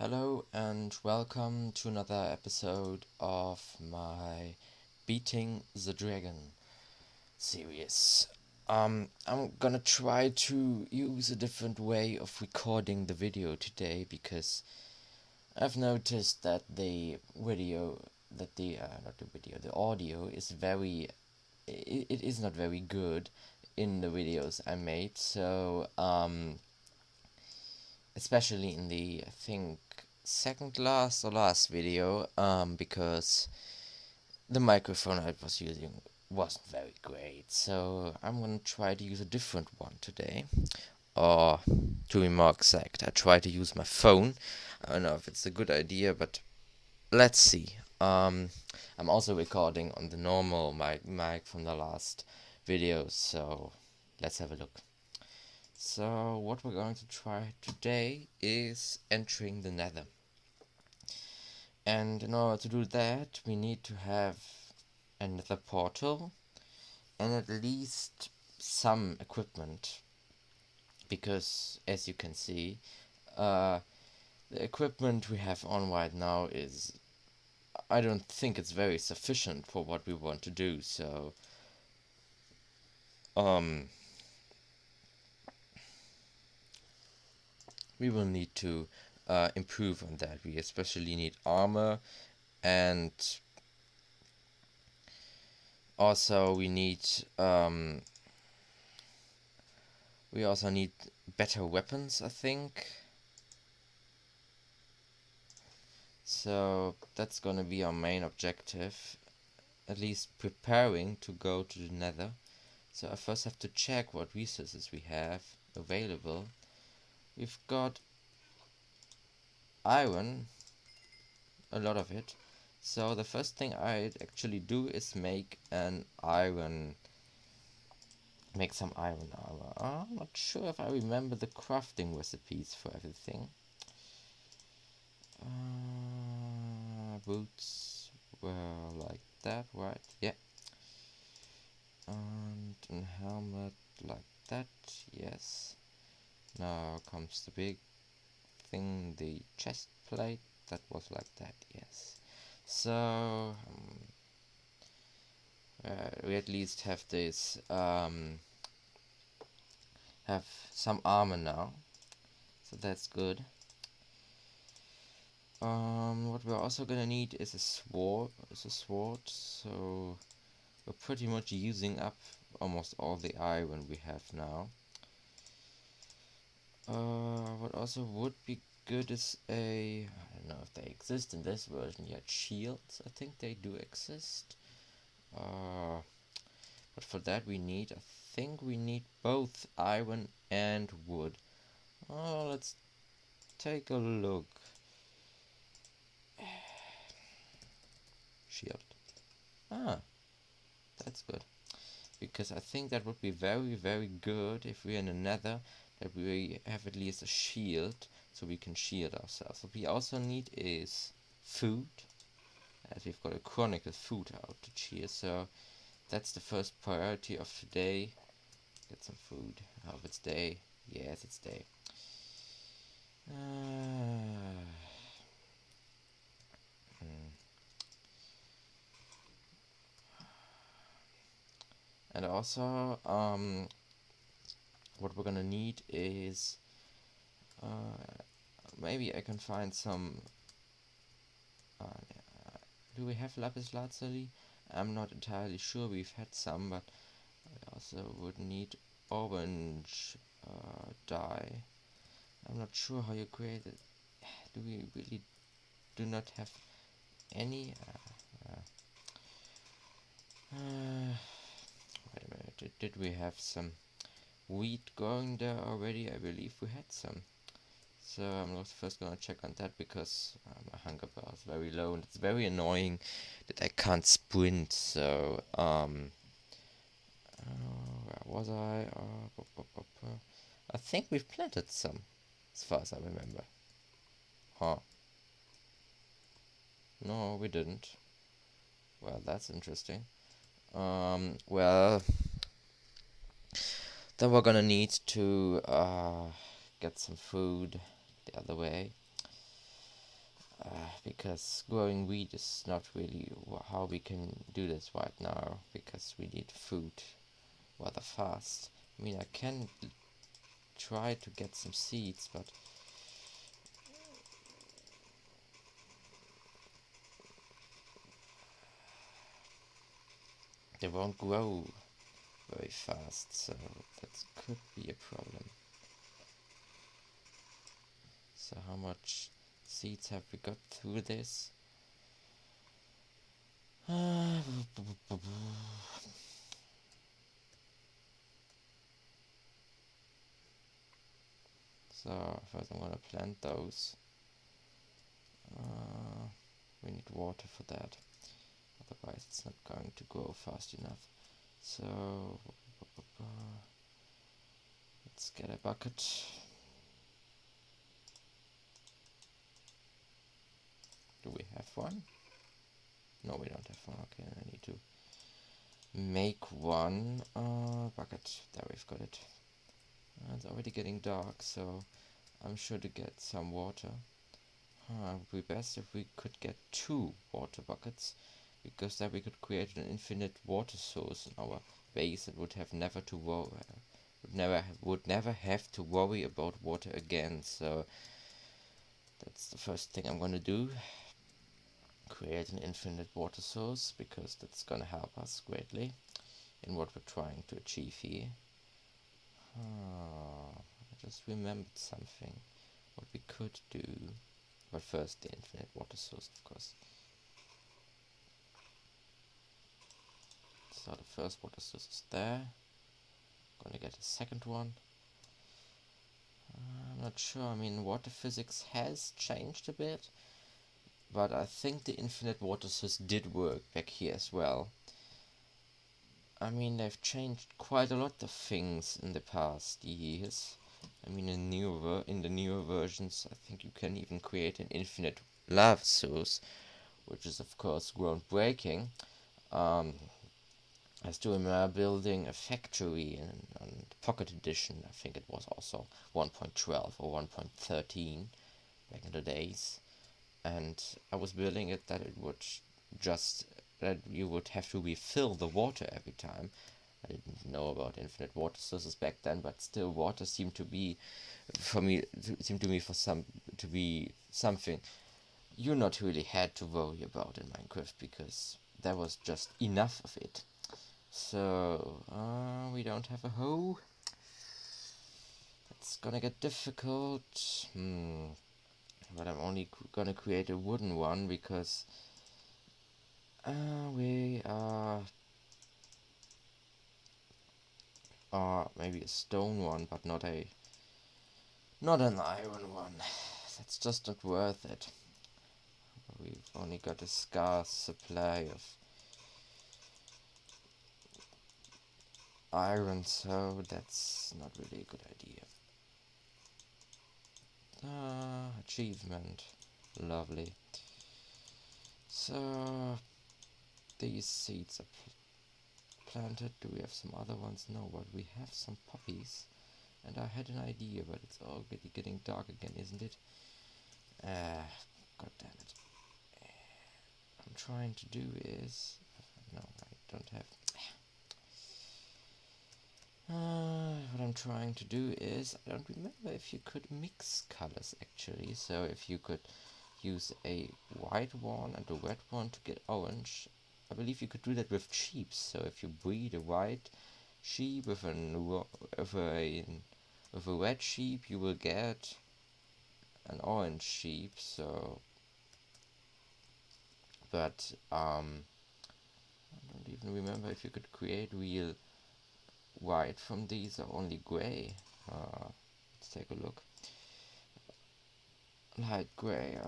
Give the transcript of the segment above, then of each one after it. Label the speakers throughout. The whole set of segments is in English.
Speaker 1: Hello and welcome to another episode of my Beating the Dragon series. I'm gonna try to use a different way of recording the video today because I've noticed that the audio is it is not very good in the videos I made. So especially in the, I think, second last or last video, because the microphone I was using wasn't very great. So I'm gonna try to use a different one today. Or, to be more exact, I try to use my phone. I don't know if it's a good idea, but let's see. I'm also recording on the normal mic from the last video, so let's have a look. So what we're going to try today is entering the Nether. And in order to do that, we need to have a Nether portal and at least some equipment. Because, as you can see, the equipment we have on right now is... I don't think it's very sufficient for what we want to do, so... we will need to improve on that. We especially need armor, and also we also need better weapons, I think. So that's gonna be our main objective, at least preparing to go to the Nether. So I first have to check what resources we have available. We've got iron, a lot of it. So the first thing I'd actually do is make some iron armor. I'm not sure if I remember the crafting recipes for everything. Boots were like that, right? Yeah. And a helmet like that, yes. Now comes the big thing, the chest plate. That was like that, yes. So we at least have this, have some armor now, so that's good. What we're also gonna need is a sword. So we're pretty much using up almost all the iron we have now. What also would be good is I don't know if they exist in this version yet, shields. I think they do exist. But for that I think we need both iron and wood. Let's take a look. Shield. That's good. Because I think that would be very, very good if we're in a Nether, that we have at least a shield, so we can shield ourselves. What we also need is food, as we've got a chronicle food outage here, so that's the first priority of today. Get some food. I hope it's day. Yes, it's day. And also, what we're gonna need is maybe I can find some. Do we have lapis lazuli? I'm not entirely sure. We've had some, but I also would need orange dye. I'm not sure how you create it. Do we really do not have any? Wait a minute. Did we have some wheat going there already? I believe we had some. So I'm first gonna check on that because my hunger bar is very low and it's very annoying that I can't sprint. So where was I? I think we've planted some, as far as I remember. Huh? No, we didn't. Well, that's interesting. Well, then we're gonna need to get some food the other way. because growing wheat is not really how we can do this right now, because we need food rather fast. I mean, I can try to get some seeds, but they won't grow very fast, so that could be a problem. So how much seeds have we got through this? So first I'm gonna plant those. We need water for that, otherwise it's not going to grow fast enough. So let's get a bucket. Do we have one? No, we don't have one. Okay, I need to make one bucket. There, we've got it. It's already getting dark, so I'm sure to get some water. It would be best if we could get 2 water buckets, because then we could create an infinite water source in our base and would have never to worry, would never have to worry about water again. So that's the first thing I'm gonna do. Create an infinite water source, because that's gonna help us greatly in what we're trying to achieve here. I just remembered something what we could do, but first the infinite water source, of course. So the first water source is there. Gonna get a second one. I'm not sure, I mean, water physics has changed a bit, but I think the infinite water source did work back here as well. I mean, they've changed quite a lot of things in the past years. I mean, in the newer versions, I think you can even create an infinite lava source, which is of course groundbreaking. I still remember building a factory on Pocket Edition. I think it was also 1.12 or 1.13 back in the days. And I was building it that you would have to refill the water every time. I didn't know about infinite water sources back then, but still water seemed to be something you not really had to worry about in Minecraft, because there was just enough of it. So we don't have a hoe. It's gonna get difficult. But I'm only gonna create a wooden one, because we are maybe a stone one, but not an iron one. That's just not worth it. We've only got a scarce supply of iron, so that's not really a good idea. Achievement. Lovely. So these seeds are planted. Do we have some other ones? No, but we have some poppies. And I had an idea, but it's already getting dark again, isn't it? God damn it. What I'm trying to do is... No, I don't have... what I'm trying to do is... I don't remember if you could mix colors, actually. So if you could use a white one and a red one to get orange. I believe you could do that with sheep. So if you breed a white sheep with a red sheep, you will get an orange sheep. So, but I don't even remember if you could create real white from these or only gray. Let's take a look. Light gray.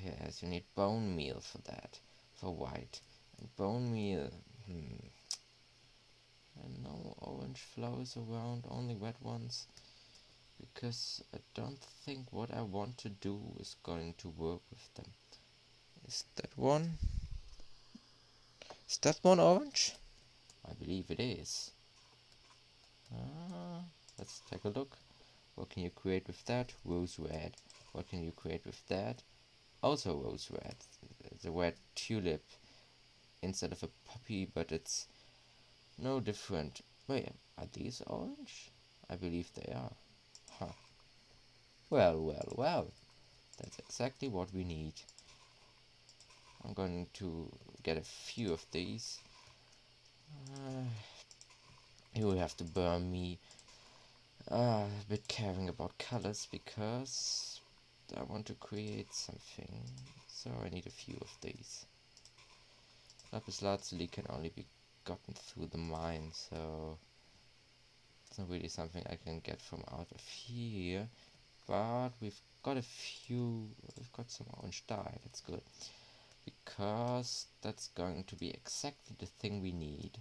Speaker 1: Yes, you need bone meal for that, for white. And bone meal. And no orange flowers around, only red ones. Because I don't think what I want to do is going to work with them. Is that one? Is that one orange? I believe it is. Let's take a look. What can you create with that? Rose red. What can you create with that? also rose red. The red tulip instead of a poppy, but it's no different. Wait, are these orange? I believe they are. Huh. Well, well, well. That's exactly what we need. I'm going to get a few of these. You will have to burn me a bit caring about colors because I want to create something. So I need a few of these. Lapis lazuli can only be gotten through the mine, so it's not really something I can get from out of here. But we've got some orange dye, that's good. Because that's going to be exactly the thing we need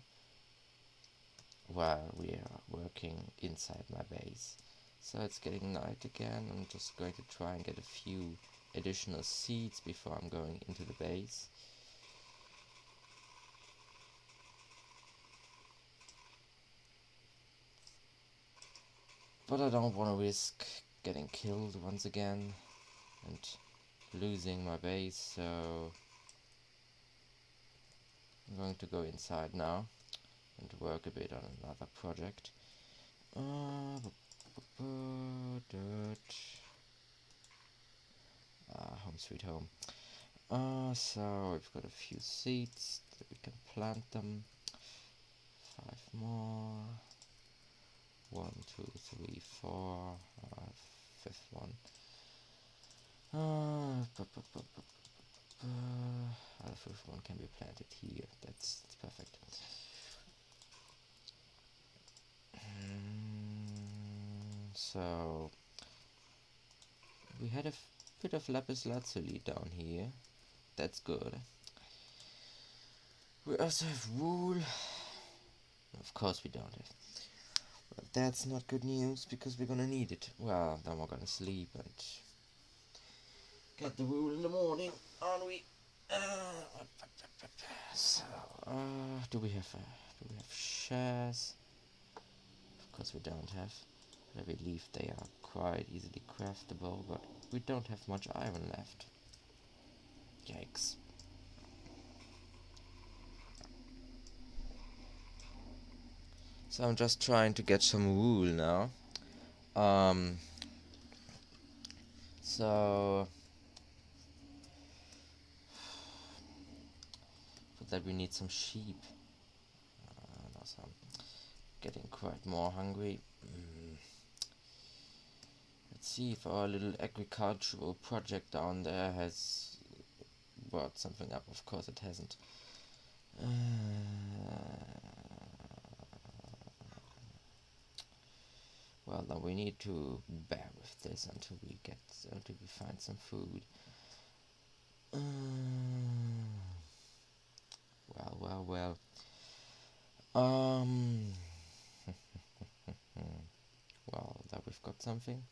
Speaker 1: while we are working inside my base. So it's getting night again. I'm just going to try and get a few additional seeds before I'm going into the base. But I don't want to risk getting killed once again and losing my base, so I'm going to go inside now and work a bit on another project. Home sweet home. So we've got a few seeds that we can plant them. 5 more. 1, 2, 3, 4. Fifth one. The fifth one can be planted here. That's perfect. So we had a bit of lapis lazuli down here. That's good. We also have wool. Of course we don't have. But that's not good news because we're gonna need it. Well, then we're gonna sleep and get the wool in the morning, aren't we? So, do we have shares? Of course we don't have. But I believe they are quite easily craftable, but we don't have much iron left. Yikes. So I'm just trying to get some wool now. So for that we need some sheep. Also I'm getting quite more hungry. Let's see if our little agricultural project down there has brought something up. Of course it hasn't. Well, then we need to bear with this until we find some food. Well. Well, that we've got something.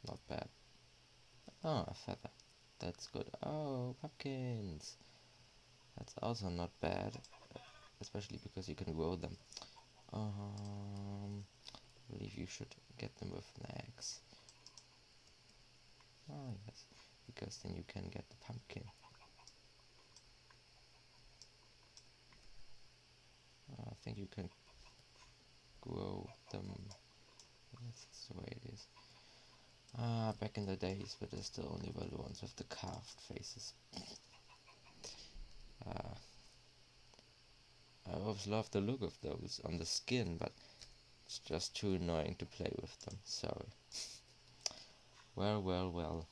Speaker 1: Not bad. Oh, a feather. That's good. Oh, pumpkins. That's also not bad, especially because you can grow them. I believe you should get them with an axe. Oh yes, because then you can get the pumpkin. I think you can grow them. That's the way it is. Back in the days, but there's still only the ones with the carved faces. I always love the look of those on the skin, but it's just too annoying to play with them. Sorry. Well.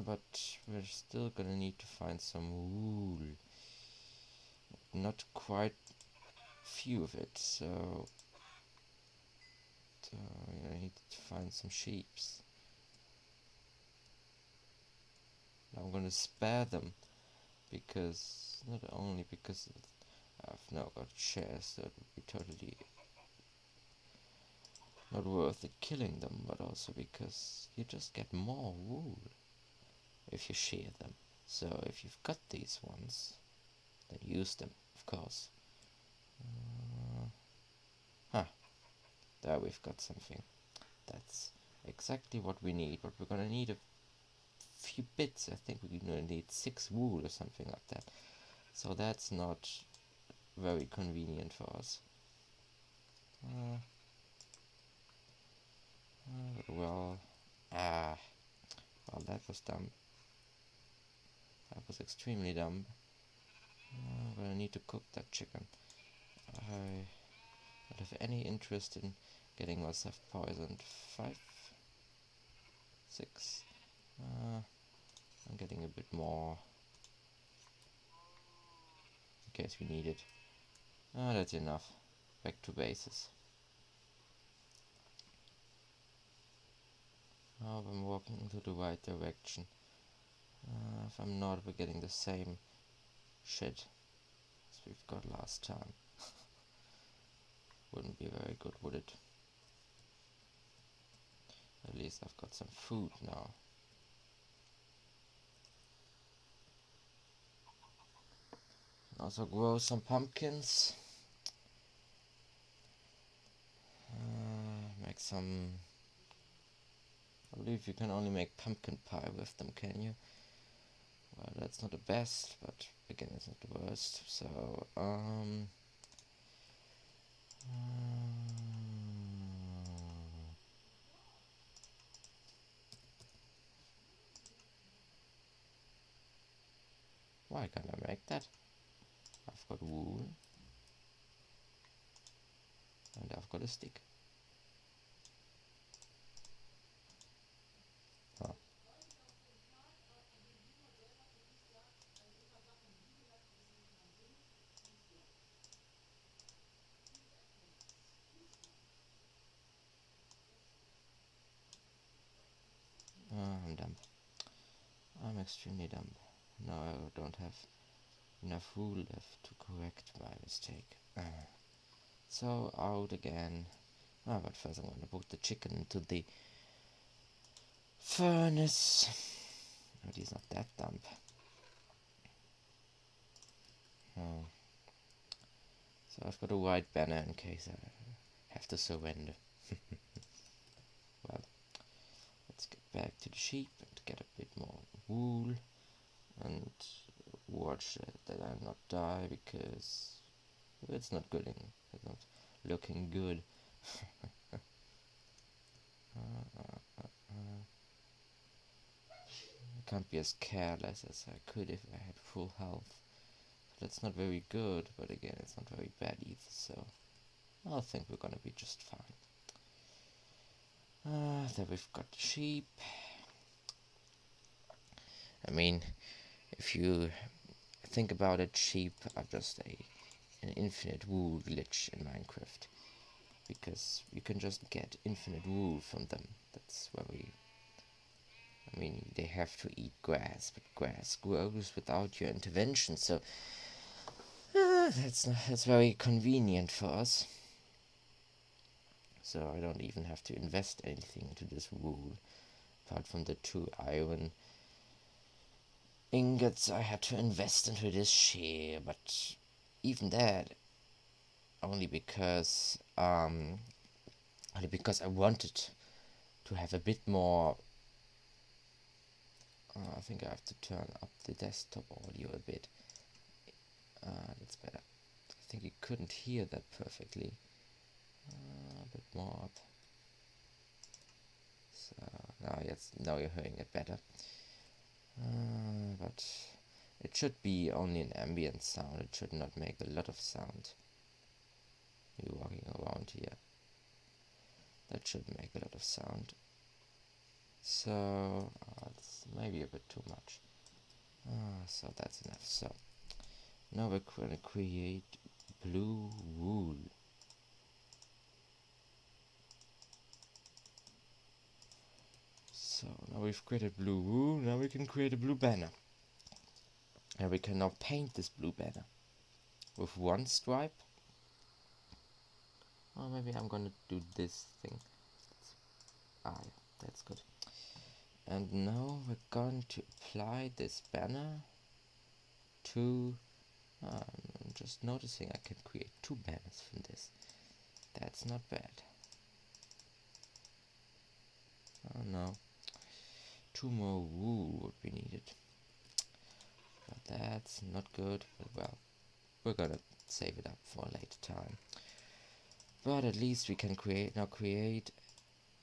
Speaker 1: But we're still gonna need to find some wool. Not quite few of it, so I need to find some sheeps. I'm gonna spare them because not only because I've now got shares that would be totally not worth it killing them, but also because you just get more wool if you shear them. So if you've got these ones, then use them, of course. There we've got something. That's exactly what we need, but we're gonna need a few bits. I think we're gonna need 6 wool or something like that. So that's not very convenient for us. Well, that was dumb. That was extremely dumb. But I need to cook that chicken. I don't have any interest in getting myself poisoned. 5, 6. I'm getting a bit more in case we need it. That's enough. Back to bases. Oh, I'm walking into the right direction. If I'm not, we're getting the same shit as we've got last time. Wouldn't be very good, would it? At least I've got some food now. Also grow some pumpkins. Make some... I believe you can only make pumpkin pie with them, can you? Well, that's not the best, but again, it's not the worst. So, why can't I make that? I've got wool. And I've got a stick. Oh. I'm dumb. I'm extremely dumb. Now I don't have enough wool left to correct my mistake. So out again. But first I'm gonna put the chicken into the furnace. But he's not that dumb. So I've got a white banner in case I have to surrender. Well, let's get back to the sheep and get a bit more wool and watch that I not die, because it's not good. It's not looking good. I can't be as careless as I could if I had full health. That's not very good, but again, it's not very bad either, so I think we're gonna be just fine. There we've got the sheep. I mean, if you think about it, sheep are just an infinite wool glitch in Minecraft, because you can just get infinite wool from them. That's very... I mean, they have to eat grass, but grass grows without your intervention, so that's very convenient for us. So I don't even have to invest anything into this wool, apart from the 2 iron ingots I had to invest into this shear, but even that only because I wanted to have a bit more. I think I have to turn up the desktop audio a bit. That's better. I think you couldn't hear that perfectly. A bit more up. So now you're hearing it better. But it should be only an ambient sound. It should not make a lot of sound. You walking around here. That should make a lot of sound. So it's maybe a bit too much. So that's enough. So now we're going to create blue wool. So now we've created blue wool. Now we can create a blue banner. And we can now paint this blue banner with 1 stripe. Or maybe I'm gonna do this thing. That's good. And now we're going to apply this banner to... I'm just noticing I can create 2 banners from this. That's not bad. Oh no. 2 more wool would be needed. But that's not good, but well, we're gonna save it up for a later time. But at least we can create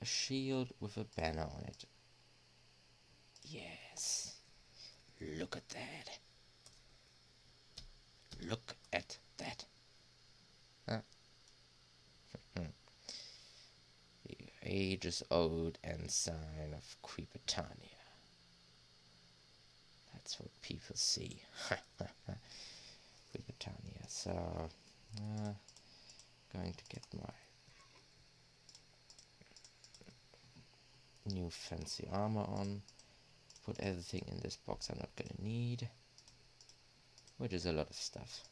Speaker 1: a shield with a banner on it. Yes. Look at that. Look at that. Huh? The ages-old ensign of Creepertania. That's what people see. Beatin. So, going to get my new fancy armor on. Put everything in this box I'm not gonna need, which is a lot of stuff.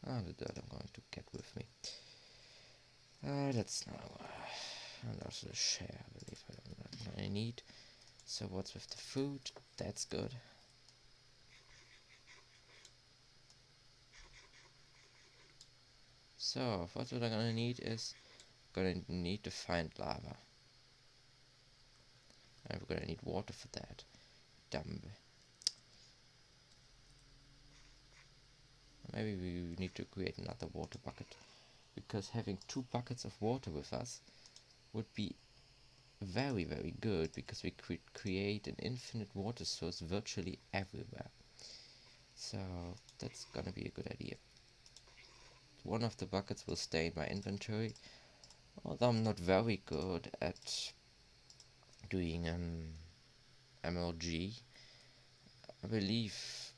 Speaker 1: The dirt I'm going to get with me. That's not. And also the share, I believe I need. So what's with the food? That's good. So what I'm gonna need is to find lava. And we're gonna need water for that. Dumb. Maybe we need to create another water bucket, because having 2 buckets of water with us would be very, very good, because we could create an infinite water source virtually everywhere. So that's gonna be a good idea. One of the buckets will stay in my inventory, although I'm not very good at doing an MLG. I believe,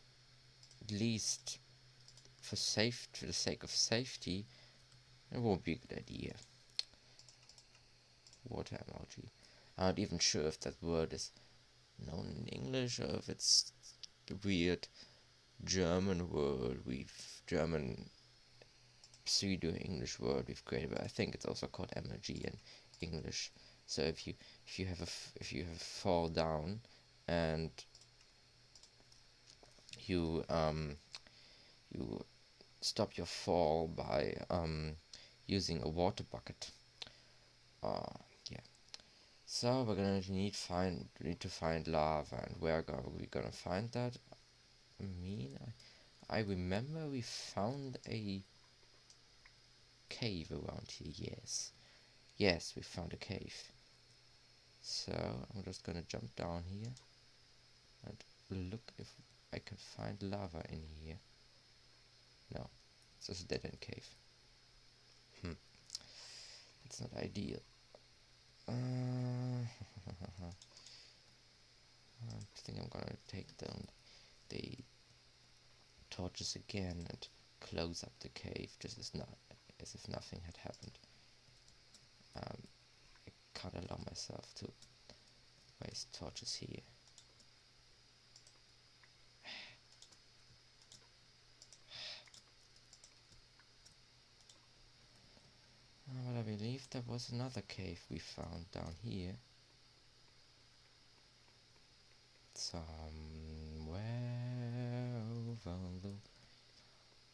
Speaker 1: at least for the sake of safety, it won't be a good idea. Water MLG. I'm not even sure if that word is known in English, or if it's the weird German pseudo-English word we've created, but I think it's also called MLG in English. So if you have fall down and you stop your fall by using a water bucket. Yeah. So we're gonna need to find lava, and where are we gonna find that? I remember we found a cave around here. Yes, we found a cave. So I'm just gonna jump down here and look if I can find lava in here. No, it's just a dead-end cave. It's not ideal. I think I'm gonna take down the torches again and close up the cave, just as if nothing had happened. I can't allow myself to waste torches here. But I believe there was another cave we found down here. Somewhere over the...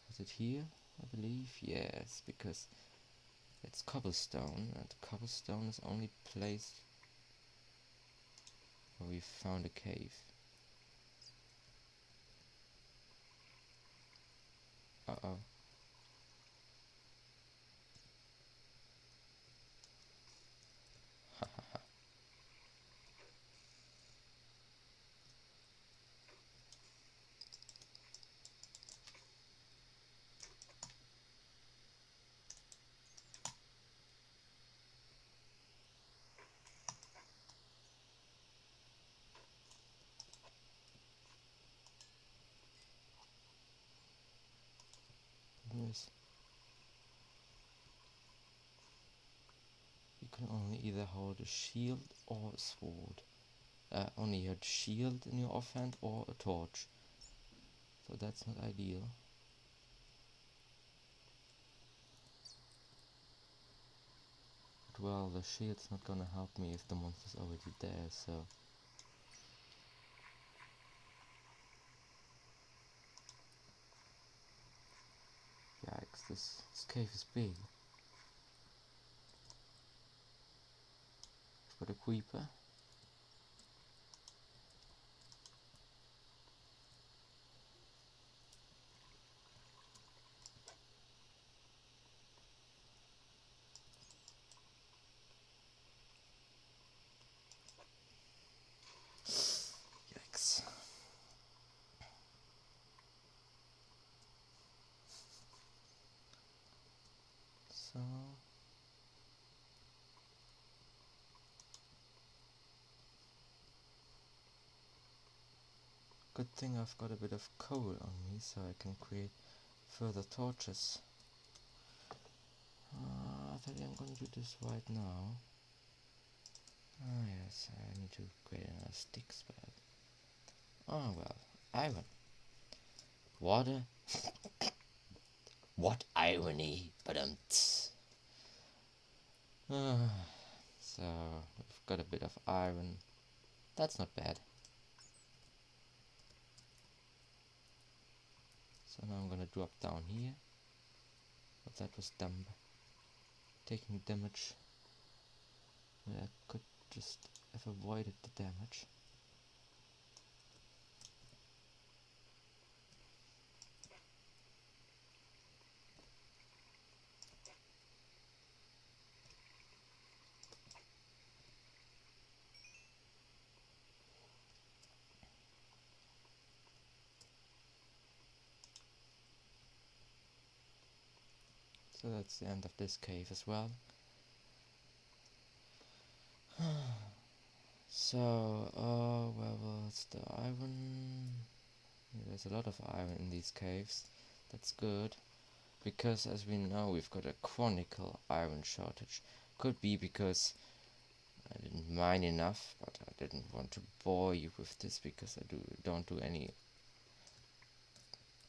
Speaker 1: Was it here? I believe, yes, because it's cobblestone, and cobblestone is only place where we found a cave. Uh-oh. Yes. You can only either hold a shield or a sword. Only a shield in your offhand or a torch. So that's not ideal. But well, the shield's not gonna help me if the monster's already there, so... Yikes, this cave is big. got a creeper. Yikes. So good thing I've got a bit of coal on me, so I can create further torches. I think I'm gonna do this right now. Ah yes, I need to create another sticks, but oh well, iron. Water. What irony, but so we've got a bit of iron. That's not bad. So now I'm gonna drop down here. But that was dumb. Taking damage. I could just have avoided the damage. So that's the end of this cave as well. So, where was the iron? Yeah, there's a lot of iron in these caves. That's good. Because as we know, we've got a chronicle iron shortage. Could be because I didn't mine enough, but I didn't want to bore you with this because I don't do any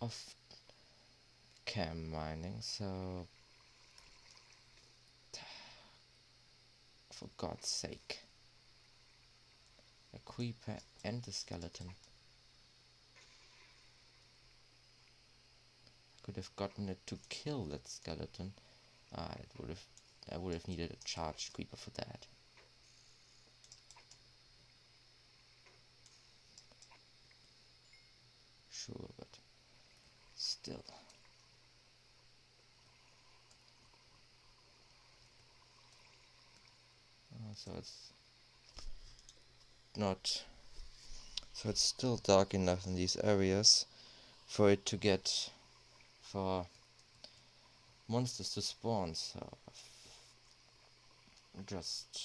Speaker 1: off-cam mining, so for God's sake. A creeper and a skeleton. I could have gotten it to kill that skeleton. I would have needed a charged creeper for that. Sure, but still. So it's not. So it's still dark enough in these areas for it to get for monsters to spawn. So I've just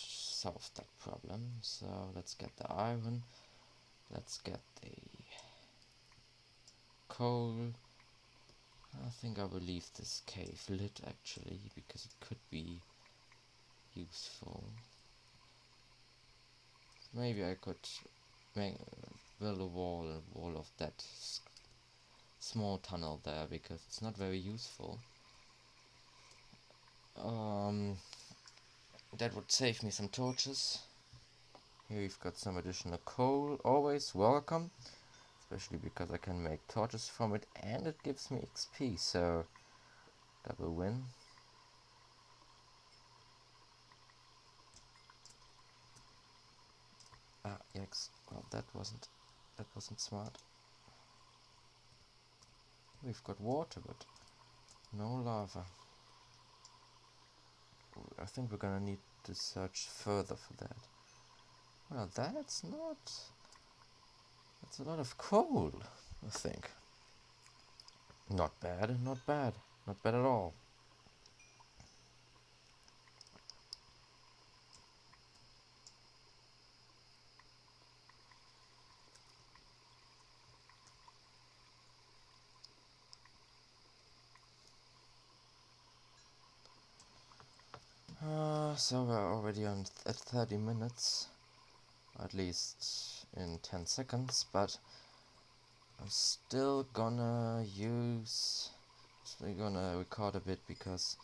Speaker 1: solved that problem. So let's get the iron. Let's get the coal. I think I will leave this cave lit actually, because it could be useful. Maybe I could build a wall of that small tunnel there, because it's not very useful. That would save me some torches. Here we've got some additional coal, always welcome, especially because I can make torches from it and it gives me XP, so double win. Ah, yikes. Well, that wasn't smart. We've got water, but no lava. I think we're gonna need to search further for that. Well, that's a lot of coal, I think. Not bad, not bad. Not bad at all. So we're already at 30 minutes, at least in 10 seconds, but I'm still gonna record a bit because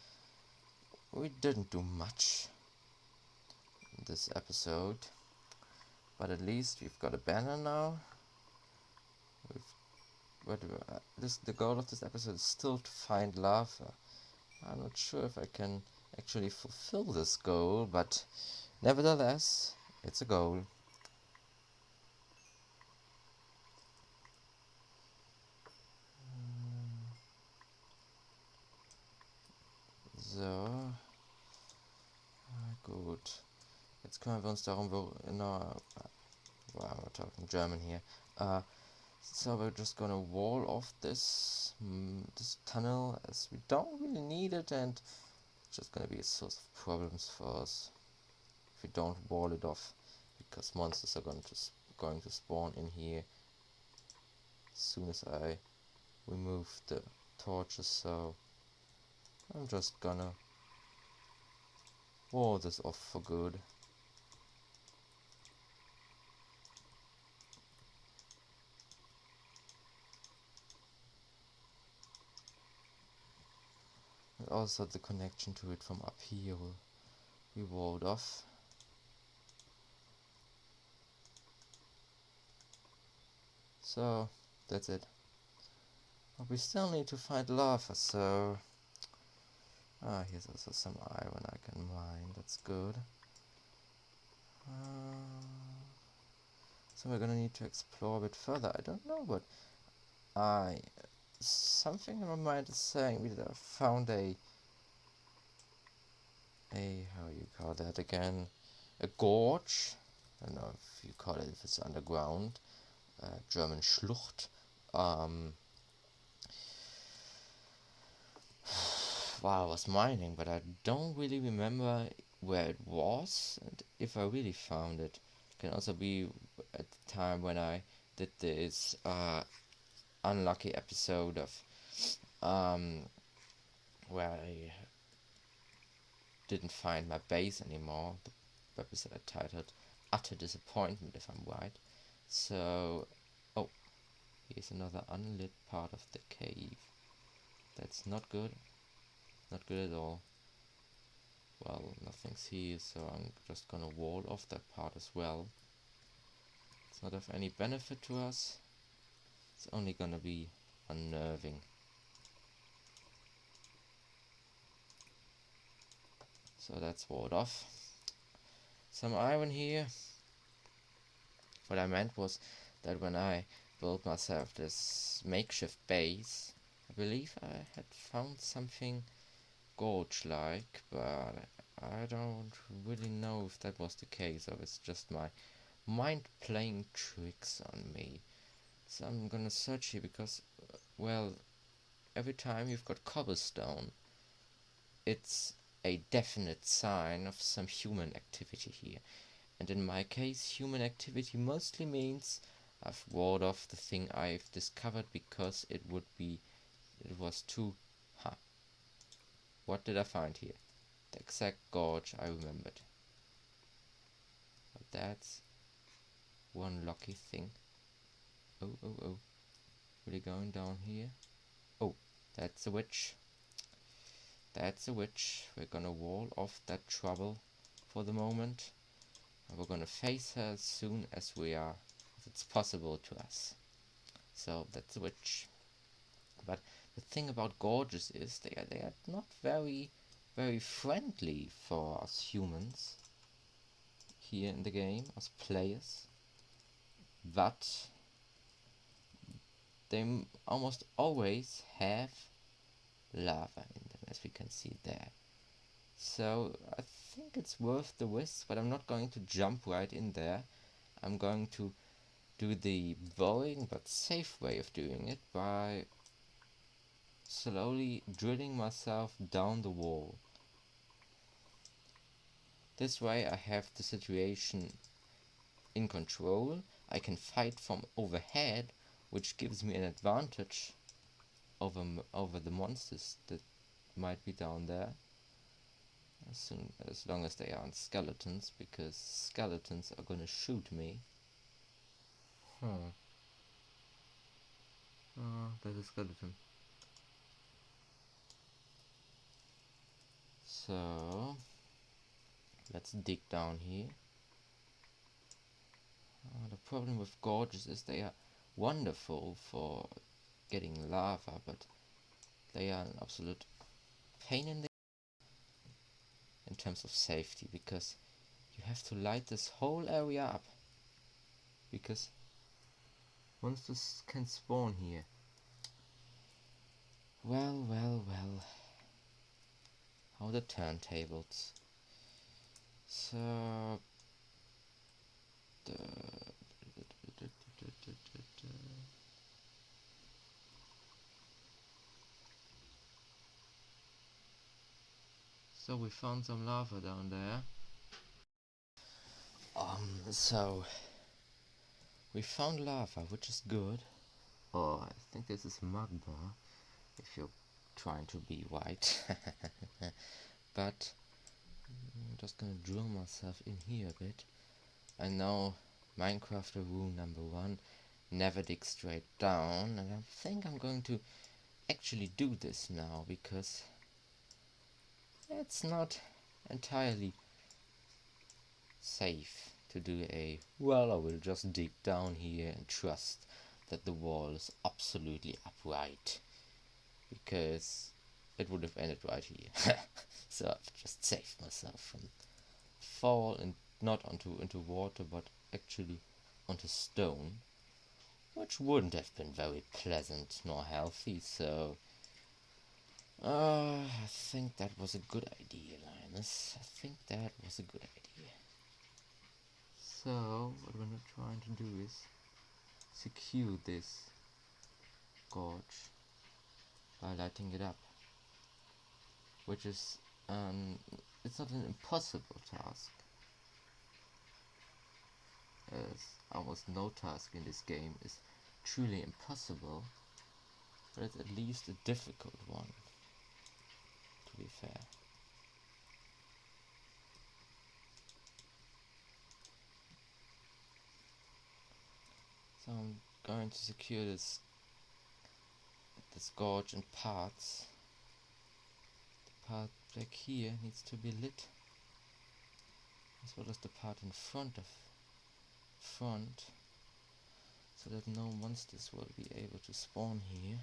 Speaker 1: we didn't do much in this episode, but at least we've got a banner now. The goal of this episode is still to find lava. I'm not sure if I can actually fulfill this goal, but Nevertheless, it's a goal. So, gut. Jetzt kümmern wir uns darum, wo we're talking German here. So we're just gonna wall off this tunnel, as we don't really need it, and it's just gonna be a source of problems for us if we don't wall it off, because monsters are going to spawn in here as soon as I remove the torches. So I'm just gonna wall this off for good. And also the connection to it from up here will be walled off. So that's it. But we still need to find lava, so here's also some iron I can mine. That's good. So we're gonna need to explore a bit further. I don't know, but something in my mind is saying we found a how you call that again? A gorge. I don't know if you call it, if it's underground. German Schlucht. Wow, I was mining, but I don't really remember where it was and if I really found it. It can also be at the time when I did this unlucky episode of where I didn't find my base anymore. The episode I titled Utter Disappointment, if I'm right. So, oh, here's another unlit part of the cave. That's not good. Not good at all. Well, nothing's here, so I'm just gonna wall off that part as well. It's not of any benefit to us. It's only gonna be unnerving. So that's walled off. Some iron here. What I meant was that when I built myself this makeshift base, I believe I had found something gorge-like, but I don't really know if that was the case, or it's just my mind playing tricks on me. So I'm gonna search here because, well, every time you've got cobblestone, it's a definite sign of some human activity here. And in my case, human activity mostly means I've walled off the thing I've discovered because it was too... What did I find here? The exact gorge I remembered. But that's one lucky thing. Oh. Really going down here? Oh, that's a witch. That's a witch. We're gonna wall off that trouble for the moment. And we're gonna face her as soon as it's possible to us. So that's a witch. But the thing about gorges is they are not very friendly for us humans here in the game, as players. But they almost always have lava in them, as we can see there. So I think it's worth the risk, but I'm not going to jump right in there. I'm going to do the boring but safe way of doing it by slowly drilling myself down the wall. This way I have the situation in control. I can fight from overhead, which gives me an advantage over the monsters that might be down there, as long as they aren't skeletons, because skeletons are gonna shoot me. There's a skeleton. So let's dig down here. The problem with gorges is they are wonderful for getting lava, but they are an absolute pain in terms of safety, because you have to light this whole area up, because monsters can spawn here. Well, well, well. How the turntables. So so we found some lava down there. So we found lava, which is good. Oh, I think this is magma, if you're trying to be white. But I'm just gonna drill myself in here a bit. I know Minecrafter rule number 1, never dig straight down, and I think I'm going to actually do this now, because it's not entirely safe to do I will just dig down here and trust that the wall is absolutely upright, because it would have ended right here. So I've just saved myself from fall, and not into water, but actually onto stone, which wouldn't have been very pleasant nor healthy. So I think that was a good idea, Linus. I think that was a good idea. So what we're not trying to do is secure this gorge by lighting it up, which is it's not an impossible task, as almost no task in this game is truly impossible, but it's at least a difficult one, to be fair. So I'm going to secure this gorge in parts. The part back here needs to be lit, as well as the part in front, so that no monsters will be able to spawn here.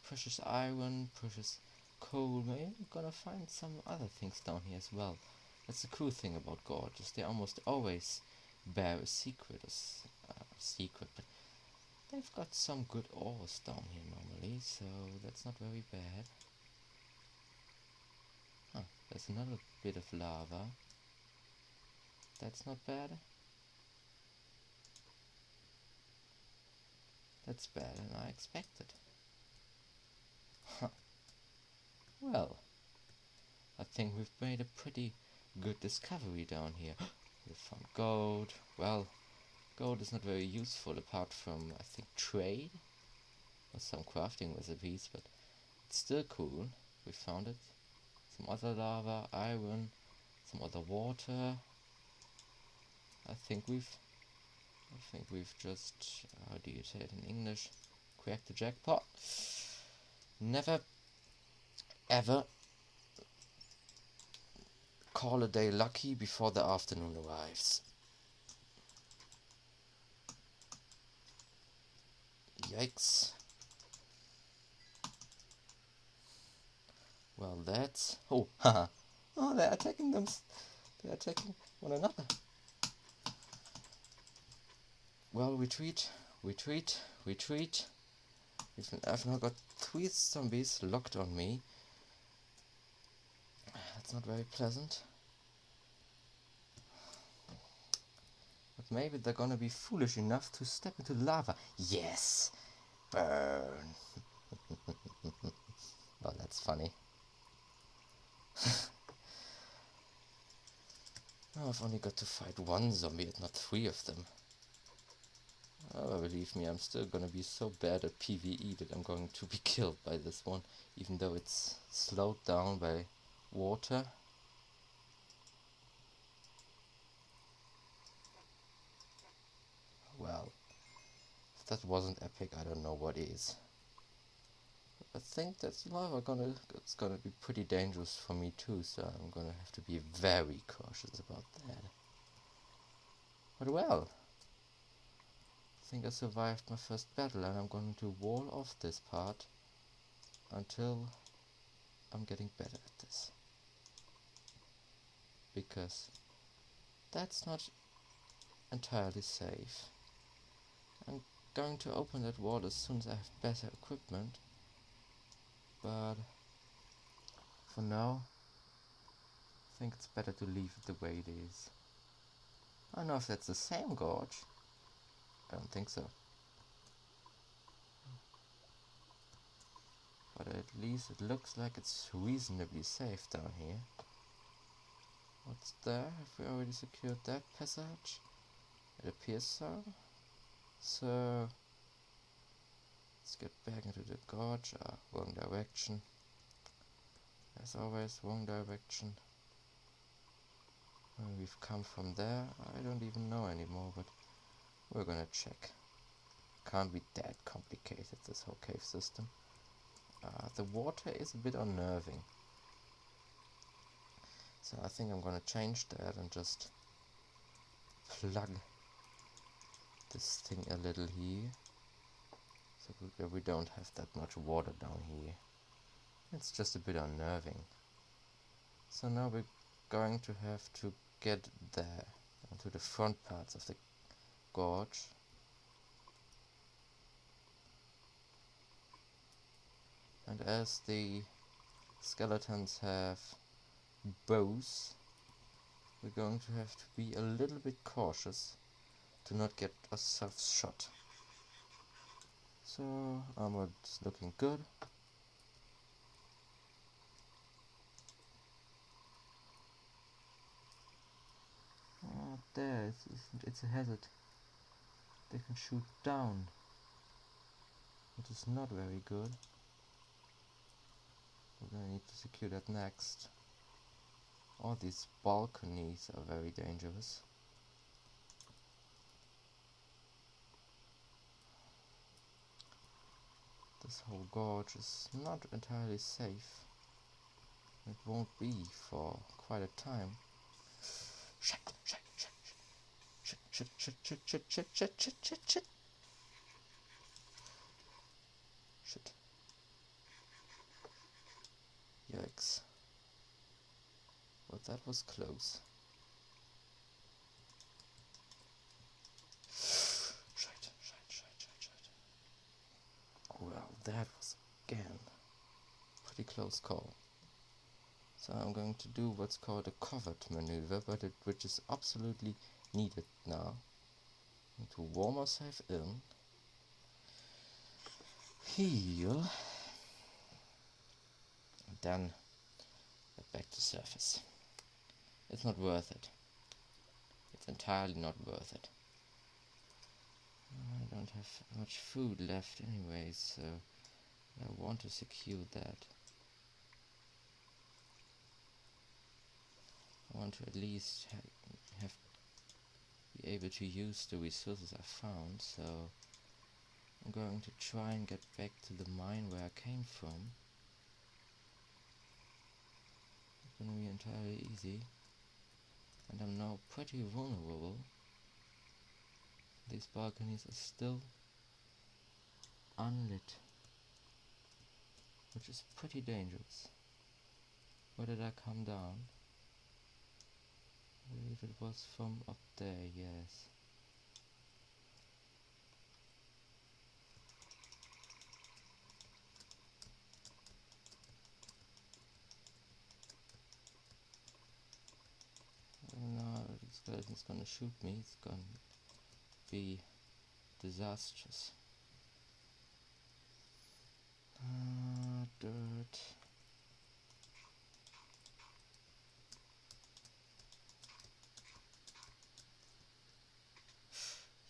Speaker 1: Precious iron, precious coal. Maybe I'm gonna find some other things down here as well. That's the cool thing about gorges. They almost always bear a secret, but they've got some good ores down here normally, so that's not very bad. There's another bit of lava. That's not bad. That's better than I expected. Well, I think we've made a pretty good discovery down here. We found gold. Well, gold is not very useful apart from, I think, trade or some crafting recipes, but it's still cool. We found it. Some other lava, iron, some other water. I think we've just, how do you say it in English, cracked the jackpot. Never ever call a day lucky before the afternoon arrives. Yikes. Well, that's... Oh, haha. Oh, they're attacking them. They're attacking one another. Well, retreat, retreat, retreat. I've now got 3 zombies locked on me. That's not very pleasant. But maybe they're gonna be foolish enough to step into lava. Yes! Burn! Oh, that's funny. Oh, I've only got to fight 1 zombie and not 3 of them. Oh, believe me, I'm still gonna be so bad at PvE that I'm going to be killed by this one, even though it's slowed down by water. Well, if that wasn't epic, I don't know what is. I think that's it's gonna be pretty dangerous for me too, so I'm gonna have to be very cautious about that. But well, I think I survived my first battle, and I'm going to wall off this part until I'm getting better at this. Because that's not entirely safe. I'm going to open that wall as soon as I have better equipment, but for now I think it's better to leave it the way it is. I don't know if that's the same gorge. I don't think so. But at least it looks like it's reasonably safe down here. What's there? Have we already secured that passage? It appears so. So let's get back into the gorge. Wrong direction. As always, wrong direction. We've come from there. I don't even know anymore, but we're gonna check. Can't be that complicated, this whole cave system. The water is a bit unnerving. So I think I'm gonna change that and just plug this thing a little here. So that we don't have that much water down here. It's just a bit unnerving. So now we're going to have to get there, onto the front parts of the gorge. And as the skeletons have bows, we're going to have to be a little bit cautious to not get ourselves shot. So armor's looking good. Oh, there, it's a hazard. They can shoot down, which is not very good. We're gonna need to secure that next. All these balconies are very dangerous. This whole gorge is not entirely safe. It won't be for quite a time. Shit. Yikes. Well, that was close. Shit. Well, that was again pretty close call. So I'm going to do what's called a covert maneuver, which is absolutely needed now. To warm myself in, heal, and then get back to surface. It's not worth it. It's entirely not worth it. I don't have much food left anyway, so I want to secure that. I want to at least be able to use the resources I found, so I'm going to try and get back to the mine where I came from. It's gonna be entirely easy, and I'm now pretty vulnerable. These balconies are still unlit, which is pretty dangerous. Where did I come down? I believe it was from up there, yes. No, the skeleton's gonna shoot me. It's gonna be disastrous. Dirt.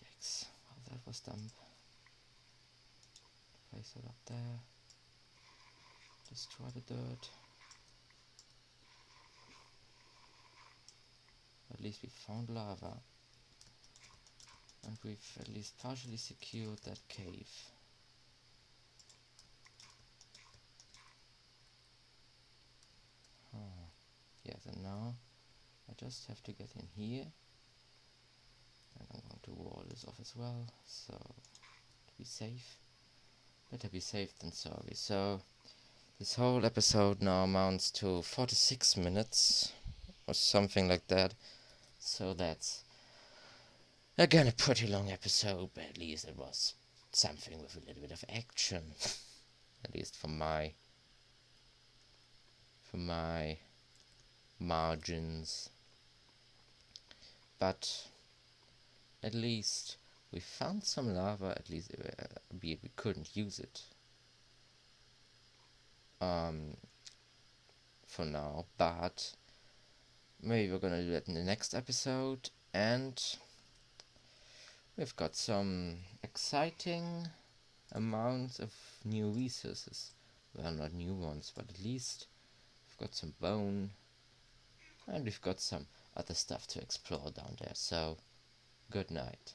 Speaker 1: Yikes. Well, that was dumb. Place it up there. Destroy the dirt. At least we found lava. And we've at least partially secured that cave. just have to get in here. And I'm going to wall this off as well, so to be safe. Better be safe than sorry. So this whole episode now amounts to 46 minutes or something like that. So that's again a pretty long episode, but at least it was something with a little bit of action. At least for my margins. But at least we found some lava, at least we couldn't use it for now, but maybe we're gonna do that in the next episode. And we've got some exciting amounts of new resources. Well, not new ones, but at least we've got some bone, and we've got some other stuff to explore down there. So good night.